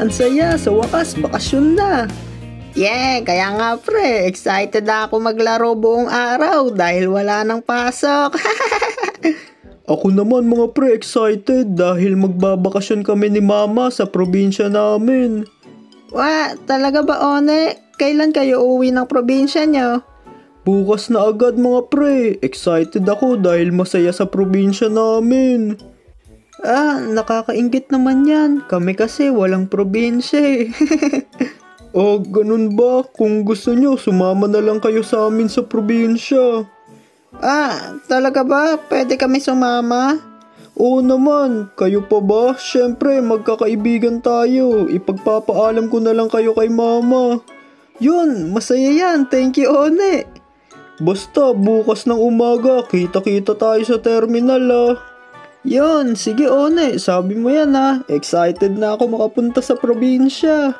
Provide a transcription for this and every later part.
ang saya. Sa wakas, bakasyon na. Yeah, kaya nga pre, excited ako maglaro buong araw dahil wala nang pasok. Ako naman mga pre, excited dahil magbabakasyon kami ni mama sa probinsya namin. Wa, talaga ba One? Kailan kayo uwi ng probinsya nyo? Bukas na agad mga pre, excited ako dahil masaya sa probinsya namin. Nakakaingit naman yan. Kami kasi walang probinsya eh. Ganun ba? Kung gusto nyo, sumama na lang kayo sa amin sa probinsya. Talaga ba? Pwede kami sumama? Oo naman, kayo pa ba? Syempre, magkakaibigan tayo. Ipagpapaalam ko na lang kayo kay mama. Yun, masaya yan. Thank you, One. Basta, bukas ng umaga, kita-kita tayo sa terminal Yun, sige One, sabi mo yan Excited na ako makapunta sa probinsya.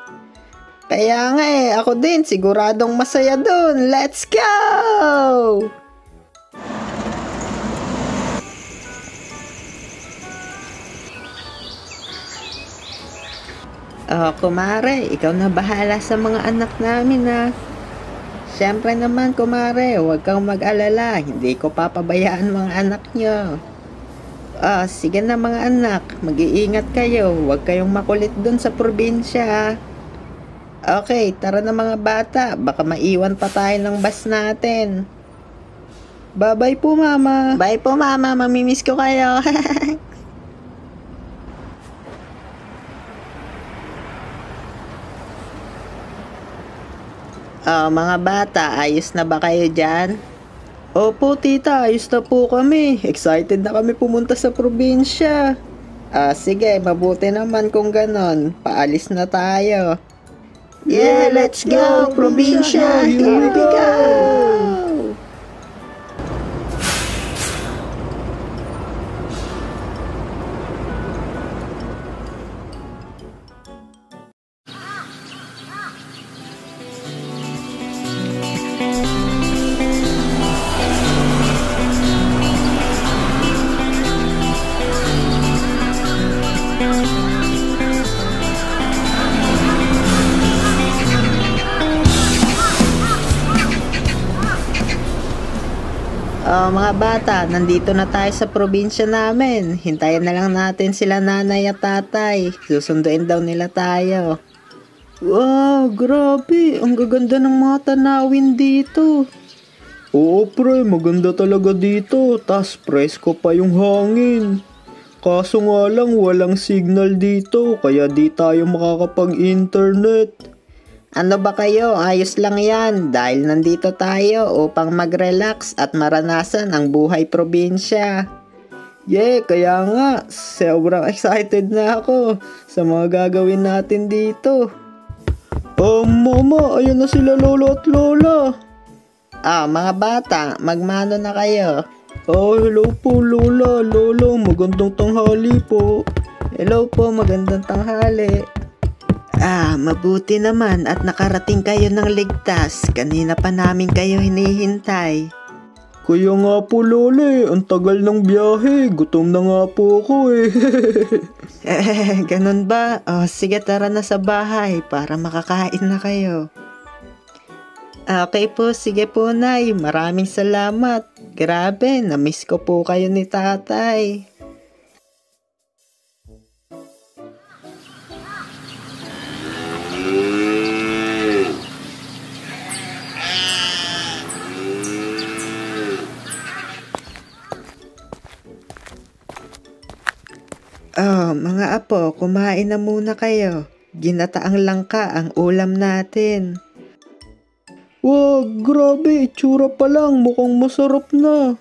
Kaya nga ako din, siguradong masaya dun. Let's go! Kumare, ikaw na bahala sa mga anak namin Siyempre naman kumare, huwag kang mag-alala, hindi ko papabayaan mga anak nyo. Sige na mga anak, mag-iingat kayo, huwag kayong makulit dun sa probinsya. Okay, tara na mga bata, baka maiwan pa tayo ng bus natin. Bye-bye po mama. Bye po mama, mamimiss ko kayo. Mga bata, ayos na ba kayo dyan? Opo tita, ayos na po kami. Excited na kami pumunta sa probinsya. Sige, mabuti naman kung ganon. Paalis na tayo. Yeah, let's go, probinsya! Here we go! Mga bata, nandito na tayo sa probinsya namin. Hintayin na lang natin sila nanay at tatay. Susunduin daw nila tayo. Wow, grabe. Ang gaganda ng mga tanawin dito. Oo pre, maganda talaga dito. Tas presko pa yung hangin. Kaso nga lang walang signal dito, kaya di tayo makakapag-internet. Ano ba kayo? Ayos lang yan dahil nandito tayo upang mag-relax at maranasan ang buhay probinsya. Yeah, kaya nga, sobrang excited na ako sa mga gagawin natin dito. Mama, ayun na sila lolo at lola. Mga bata, magmano na kayo. Hello po lola, lolo, magandang tanghali po. Hello po, magandang tanghali. Mabuti naman at nakarating kayo ng ligtas. Kanina pa namin kayo hinihintay. Kaya nga po lole, ang tagal ng biyahe. Gutom na nga po ako Ganun ba? Sige tara na sa bahay para makakain na kayo. Okay po, sige po nay. Maraming salamat. Grabe, na-miss ko po kayo ni tatay. Mga apo, kumain na muna kayo. Ginataang langka ang ulam natin. Wow, grabe, itsura pa lang, mukhang masarap na.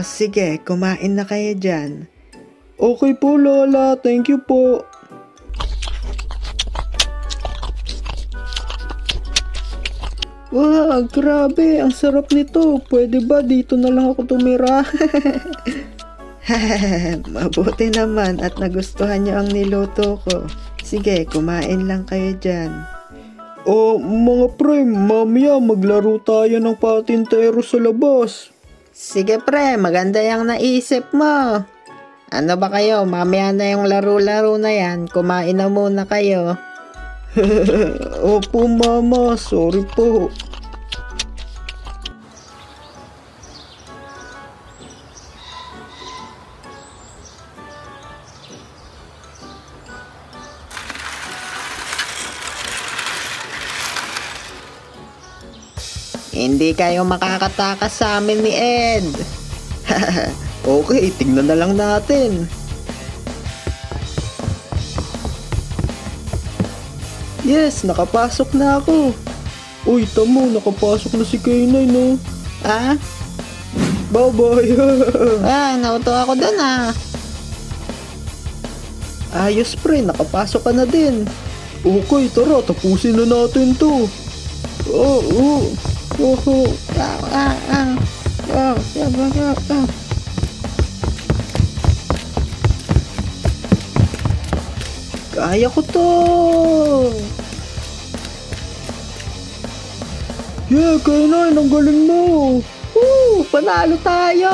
Sige, kumain na kayo dyan. Okay po lola, thank you po. Wow, grabe, ang sarap nito. Pwede ba dito na lang ako tumira? Mabuti naman at nagustuhan niyo ang niluto ko. Sige, kumain lang kayo dyan. Mga pre, mamaya maglaro tayo ng patintero sa labas. Sige pre, maganda yung naisip mo. Ano ba kayo? Mamaya na yung laro-laro na yan. Kumain na muna kayo. Opo mama, sorry po. Hindi kayo makakatakas sa amin ni Ed. Okay, tingnan na lang natin. Yes, nakapasok na ako. Uy, tamo, nakapasok na si K9, no? Ah? Bye-bye. Nauto ako dun ah. Ayos pre, nakapasok ka na din. Okay, tara, tapusin na natin to. Oh. Kaya ko to. Yeah, K9, ang galing mo. Panalo tayo!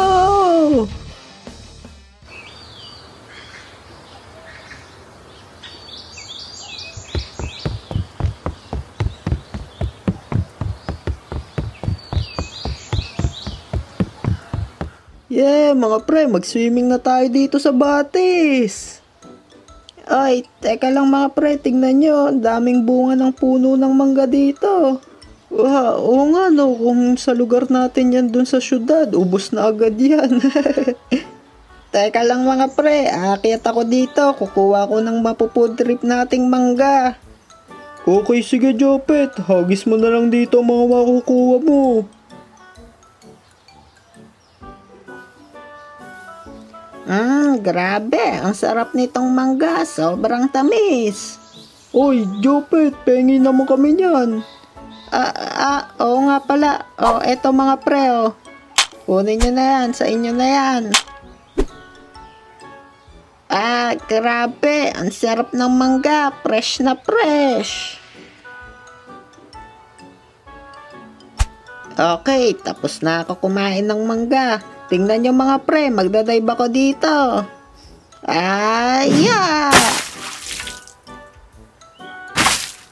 Yeah, mga pre, mag-swimming na tayo dito sa Batis. Ay, teka lang mga pre, tingnan nyo, ang daming bunga ng puno ng mangga dito. Oo nga no, kung sa lugar natin yan dun sa syudad, ubos na agad yan. Teka lang mga pre, aakyat ako dito, kukuha ko ng mapupudrip nating mangga. Okay, sige Jopet, hagis mo na lang dito ang mga makukuha mo. Grabe, ang sarap nitong mangga, sobrang tamis. Oy, Jopet, pengi naman kami niyan. Oo nga pala. Eto mga pre, kunin nyo na yan, sa inyo na yan. Grabe, ang sarap ng mangga, fresh na fresh. Okay, tapos na ako kumain ng mangga. Tingnan nyo mga pre, magdadive ako dito.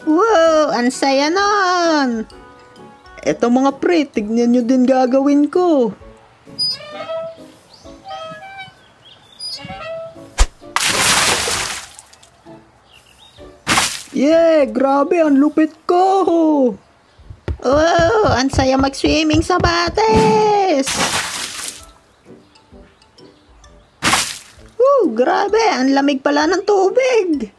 Wow, ang saya nun. Eto mga pre, tignan nyo din gagawin ko. Yeah, grabe, ang lupit ko. Wow, ang saya mag-swimming sa Batis. Grabe, ang lamig pala ng tubig.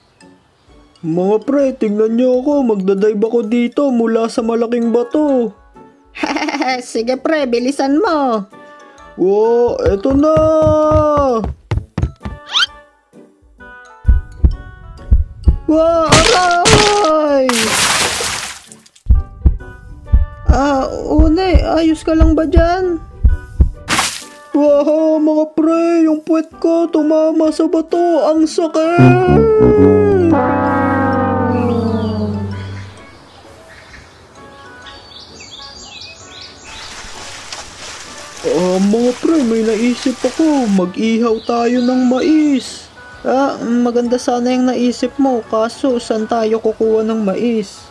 Mga pre, tingnan nyo ako, magdadive ako dito mula sa malaking bato. Sige pre, bilisan mo. Wow, eto na. Wow, aray! Une, ayos ka lang ba dyan? Wow, mga pre, yung puwet ko tumama sa bato. Ang sakit! Mga pre, may naisip ako. Mag-ihaw tayo ng mais. Maganda sana yung naisip mo. Kaso, saan tayo kukuha ng mais?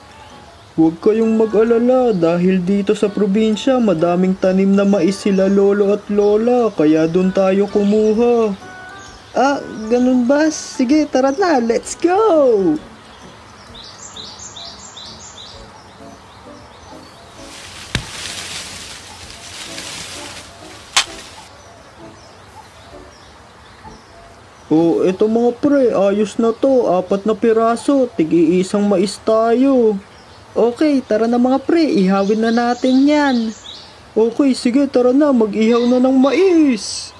Huwag kayong mag-alala dahil dito sa probinsya madaming tanim na mais sila lolo at lola, kaya doon tayo kumuha. Ganun ba? Sige, tara na, let's go! Eto mga pre, ayos na to. 4 na piraso, tig-iisang mais tayo. Okay, tara na mga pre, ihawin na natin yan. Okay, sige, tara na, mag-ihaw na ng mais.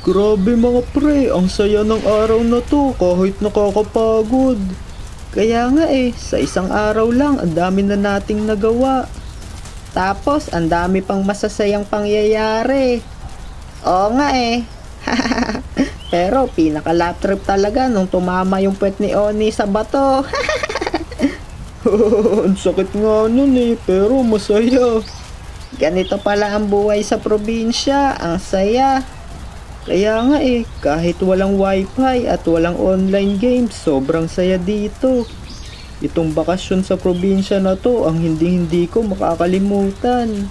Grabe mga pre, ang saya ng araw na to kahit nakakapagod. Kaya nga sa isang araw lang, ang dami na nating nagawa. Tapos, ang dami pang masasayang pangyayari. Oo nga Pero, pinaka-lap trip talaga nung tumama yung puwet ni Oni sa bato. Ang sakit nga nun pero masaya. Ganito pala ang buhay sa probinsya, ang saya. Kaya nga kahit walang wifi at walang online games, sobrang saya dito. Itong bakasyon sa probinsya na to ang hindi ko makakalimutan.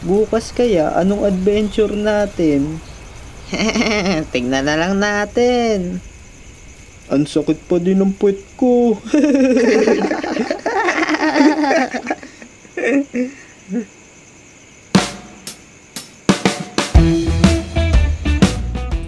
Bukas kaya, anong adventure natin? Tingnan na lang natin. Ang sakit pa din ng puwet ko.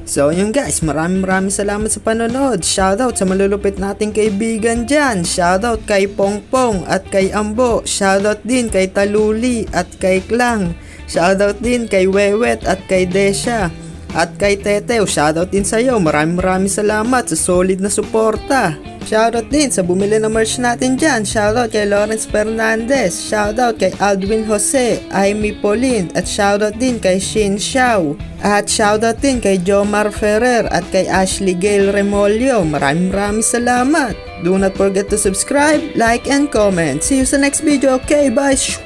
So yun guys, maraming salamat sa panonood. Shoutout sa malulupit nating kaibigan dyan. Shoutout kay Pongpong at kay Ambo. Shoutout din kay Taluli at kay Klang. Shoutout din kay Wewet at kay Desha. At kay Tetew, shoutout din sa iyo. Maraming salamat sa solid na suporta. Shoutout din sa bumili na merch natin dyan. Shoutout kay Lawrence Fernandez. Shoutout kay Aldwin Jose, Amy Pauline, at shoutout din kay Shin Xiao. At shoutout din kay Jomar Ferrer at kay Ashley Gail Remolio. Maraming salamat. Do not forget to subscribe, like, and comment. See you sa next video. Okay, bye!